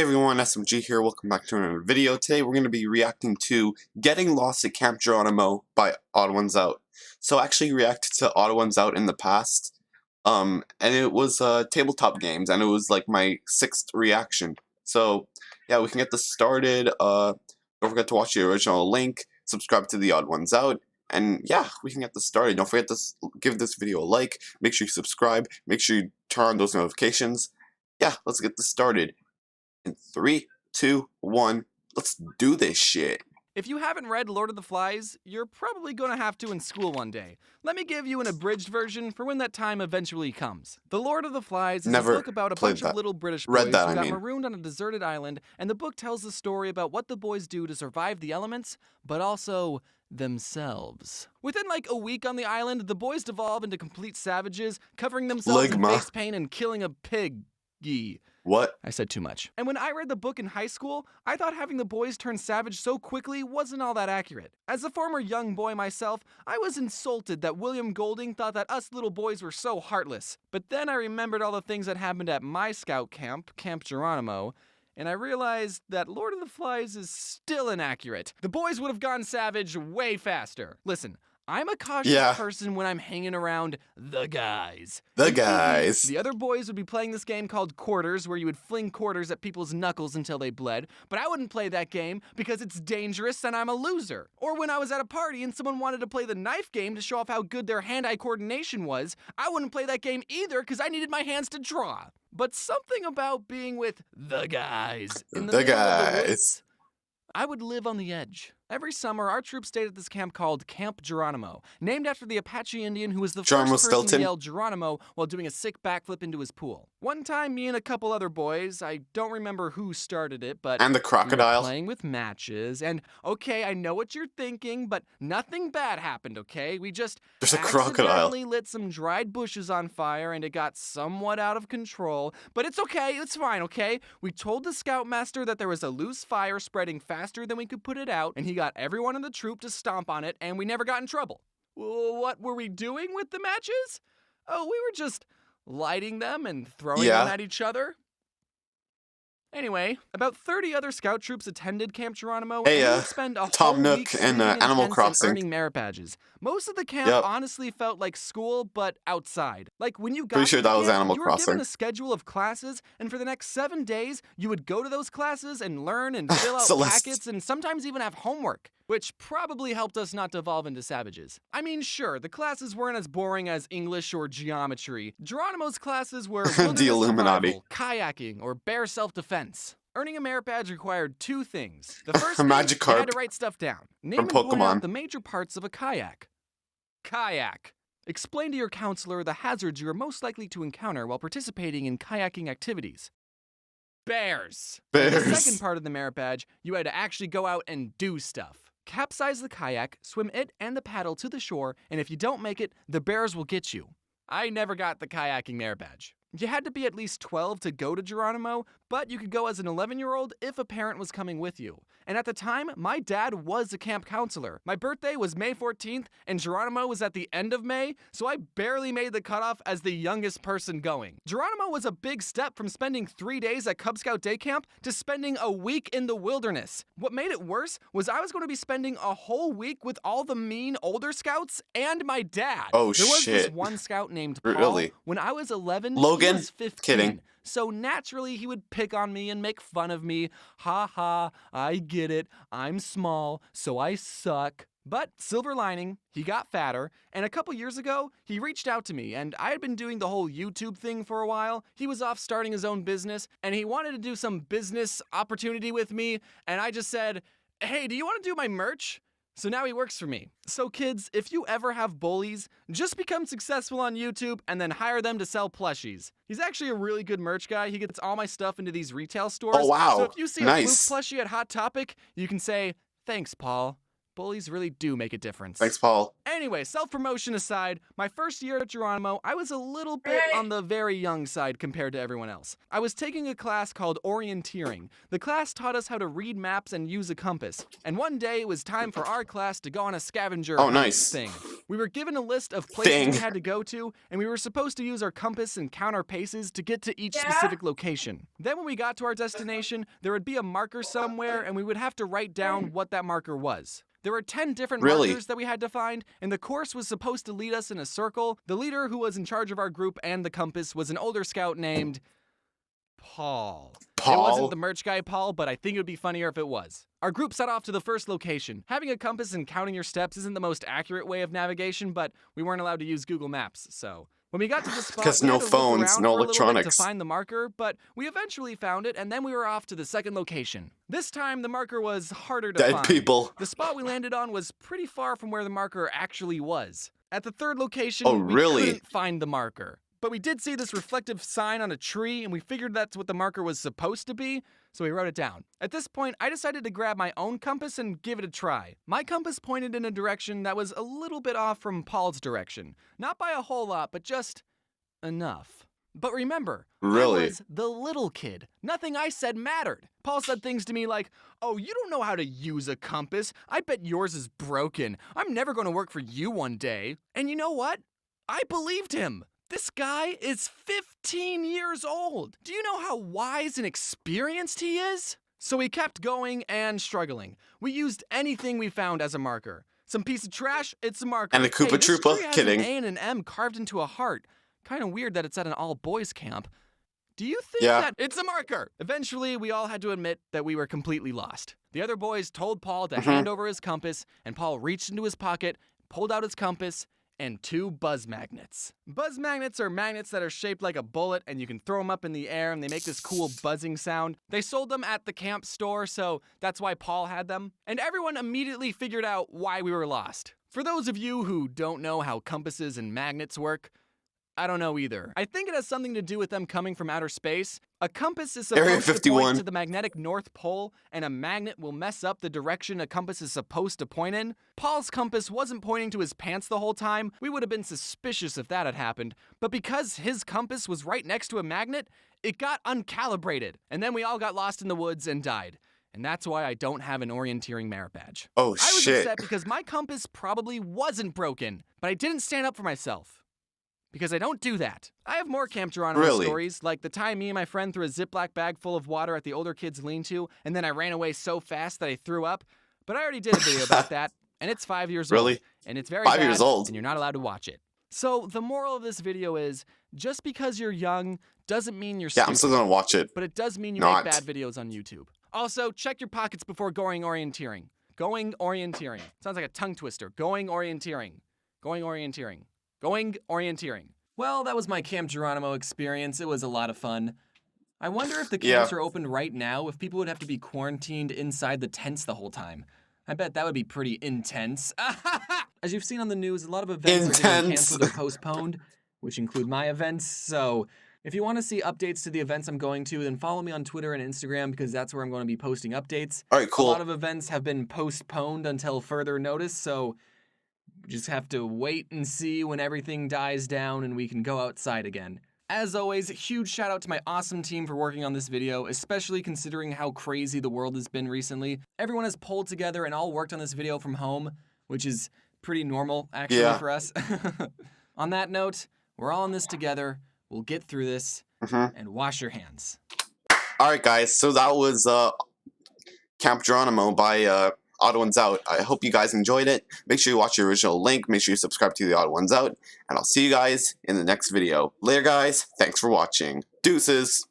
Hey everyone, SMG here. Welcome back to another video. Today we're going to be reacting to Getting Lost at Camp Geronimo by Odd Ones Out. So I actually reacted to Odd Ones Out in the past, and it was tabletop games, and it was like my 6th reaction. So yeah, we can get this started. Don't forget to watch the original link, subscribe to the Odd Ones Out, and yeah, we can get this started. Don't forget to give this video a like, make sure you subscribe, make sure you turn on those notifications. Yeah, let's get this started. In 3, 2, 1, let's do this shit. If you haven't read Lord of the Flies, you're probably going to have to in school one day. Let me give you an abridged version for when that time eventually comes. The Lord of the Flies is a book about a bunch of little British boys who got marooned on a deserted island, and the book tells the story about what the boys do to survive the elements, but also themselves. Within like a week on the island, the boys devolve into complete savages, covering themselves in face paint and killing a piggy. What? I said too much. And when I read the book in high school, I thought having the boys turn savage so quickly wasn't all that accurate. As a former young boy myself, I was insulted that William Golding thought that us little boys were so heartless. But then I remembered all the things that happened at my scout camp, Camp Geronimo, and I realized that Lord of the Flies is still inaccurate. The boys would have gone savage way faster. Listen, I'm a cautious person when I'm hanging around the guys. The other boys would be playing this game called Quarters, where you would fling quarters at people's knuckles until they bled, but I wouldn't play that game because it's dangerous and I'm a loser. Or when I was at a party and someone wanted to play the knife game to show off how good their hand-eye coordination was, I wouldn't play that game either because I needed my hands to draw. But something about being with the guys in the middle of the woods, I would live on the edge. Every summer, our troop stayed at this camp called Camp Geronimo, named after the Apache Indian who was the first person to yell Geronimo while doing a sick backflip into his pool. One time, me and a couple other boys, I don't remember who started it, but and the crocodile, we were playing with matches, and okay, I know what you're thinking, but nothing bad happened, okay? We just accidentally lit some dried bushes on fire, and it got somewhat out of control, but it's okay, it's fine, okay? We told the scoutmaster that there was a loose fire spreading faster than we could put it out, and he got everyone in the troop to stomp on it, and we never got in trouble. What were we doing with the matches? Oh, we were just lighting them and throwing them at each other. Anyway, about 30 other scout troops attended Camp Geronimo, and we would spend a whole week and Animal Crossing and earning merit badges. Most of the camp honestly felt like school, but outside. Like when you got to the camp, you were given a schedule of classes, and for the next 7 days, you would go to those classes and learn and fill out packets and sometimes even have homework, which probably helped us not devolve into savages. I mean, sure, the classes weren't as boring as English or geometry. Geronimo's classes were the Illuminati, kayaking, or bear self-defense. Earning a merit badge required 2 things. The first thing, you had to write stuff down. Name and point out the major parts of a kayak. Kayak. Explain to your counselor the hazards you are most likely to encounter while participating in kayaking activities. Bears. The second part of the merit badge, you had to actually go out and do stuff. Capsize the kayak, swim it and the paddle to the shore, and if you don't make it, the bears will get you. I never got the kayaking merit badge. You had to be at least 12 to go to Geronimo, but you could go as an 11-year-old if a parent was coming with you. And at the time, my dad was a camp counselor. My birthday was May 14th, and Geronimo was at the end of May, so I barely made the cutoff as the youngest person going. Geronimo was a big step from spending 3 days at Cub Scout day camp to spending a week in the wilderness. What made it worse was I was going to be spending a whole week with all the mean older scouts and my dad. Oh, there was this one scout named Paul. When I was 11, Logan? He was 15. Kidding. So naturally, he would pick on me and make fun of me. Ha ha, I get it. I'm small, so I suck. But silver lining, he got fatter, and a couple years ago, he reached out to me, and I had been doing the whole YouTube thing for a while. He was off starting his own business, and he wanted to do some business opportunity with me, and I just said, hey, do you want to do my merch? So now he works for me. So kids, if you ever have bullies, just become successful on YouTube and then hire them to sell plushies. He's actually a really good merch guy. He gets all my stuff into these retail stores. Oh, wow. So if you see a Fluke plushie at Hot Topic, you can say, thanks, Paul. Bullies really do make a difference. Thanks, Paul. Anyway, self-promotion aside, my first year at Geronimo, I was a little bit on the very young side compared to everyone else. I was taking a class called orienteering. The class taught us how to read maps and use a compass. And one day it was time for our class to go on a scavenger hunt thing. We were given a list of places we had to go to, and we were supposed to use our compass and count our paces to get to each specific location. Then when we got to our destination, there would be a marker somewhere, and we would have to write down what that marker was. There were 10 different markers that we had to find, and the course was supposed to lead us in a circle. The leader who was in charge of our group and the compass was an older scout named Paul. It wasn't the merch guy Paul, but I think it would be funnier if it was. Our group set off to the first location. Having a compass and counting your steps isn't the most accurate way of navigation, but we weren't allowed to use Google Maps, so... When we got to the spot, we had to look around for a little bit to find the marker, but we eventually found it, and then we were off to the second location. This time, the marker was harder to find. The spot we landed on was pretty far from where the marker actually was. At the third location, we couldn't find the marker. But we did see this reflective sign on a tree, and we figured that's what the marker was supposed to be, so we wrote it down. At this point, I decided to grab my own compass and give it a try. My compass pointed in a direction that was a little bit off from Paul's direction. Not by a whole lot, but just enough. But remember, I was the little kid. Nothing I said mattered. Paul said things to me like, "Oh, you don't know how to use a compass. I bet yours is broken. I'm never going to work for you one day." And you know what? I believed him. This guy is 15 years old. Do you know how wise and experienced he is? So we kept going and struggling. We used anything we found as a marker. Some piece of trash, it's a marker. And a Koopa Troopa, kidding. An A and an M carved into a heart. Kind of weird that it's at an all-boys camp. Do you think that it's a marker? Eventually, we all had to admit that we were completely lost. The other boys told Paul to hand over his compass, and Paul reached into his pocket, pulled out his compass, and 2 buzz magnets. Buzz magnets are magnets that are shaped like a bullet, and you can throw them up in the air and they make this cool buzzing sound. They sold them at the camp store, so that's why Paul had them. And everyone immediately figured out why we were lost. For those of you who don't know how compasses and magnets work, I don't know either. I think it has something to do with them coming from outer space. A compass is supposed to point to the magnetic North Pole, and a magnet will mess up the direction a compass is supposed to point in. Paul's compass wasn't pointing to his pants the whole time. We would have been suspicious if that had happened. But because his compass was right next to a magnet, it got uncalibrated. And then we all got lost in the woods and died. And that's why I don't have an orienteering merit badge. Oh, shit. I was upset because my compass probably wasn't broken, but I didn't stand up for myself. Because I don't do that. I have more Camp Geronimo stories, like the time me and my friend threw a Ziploc bag full of water at the older kid's lean-to, and then I ran away so fast that I threw up. But I already did a video about that, and it's 5 years old. And it's very bad, and you're not allowed to watch it. So the moral of this video is, just because you're young doesn't mean you're stupid. Yeah, I'm still gonna watch it. But it does mean you make bad videos on YouTube. Also, check your pockets before going orienteering. Going orienteering. Sounds like a tongue twister. Going orienteering. Going orienteering. Going orienteering. Well, that was my Camp Geronimo experience. It was a lot of fun. I wonder if the camps are open right now, if people would have to be quarantined inside the tents the whole time. I bet that would be pretty intense. As you've seen on the news, a lot of events are getting canceled or postponed, which include my events. So if you want to see updates to the events I'm going to, then follow me on Twitter and Instagram, because that's where I'm going to be posting updates. All right, cool. A lot of events have been postponed until further notice, so just have to wait and see when everything dies down and we can go outside again. As always, huge shout out to my awesome team for working on this video, especially considering how crazy the world has been recently. Everyone has pulled together and all worked on this video from home, which is pretty normal, actually, for us. On that note, we're all in this together. We'll get through this, and wash your hands. All right, guys, so that was Camp Geronimo by Odd Ones Out. I hope you guys enjoyed it. Make sure you watch the original link. Make sure you subscribe to the Odd Ones Out. And I'll see you guys in the next video. Later, guys. Thanks for watching. Deuces.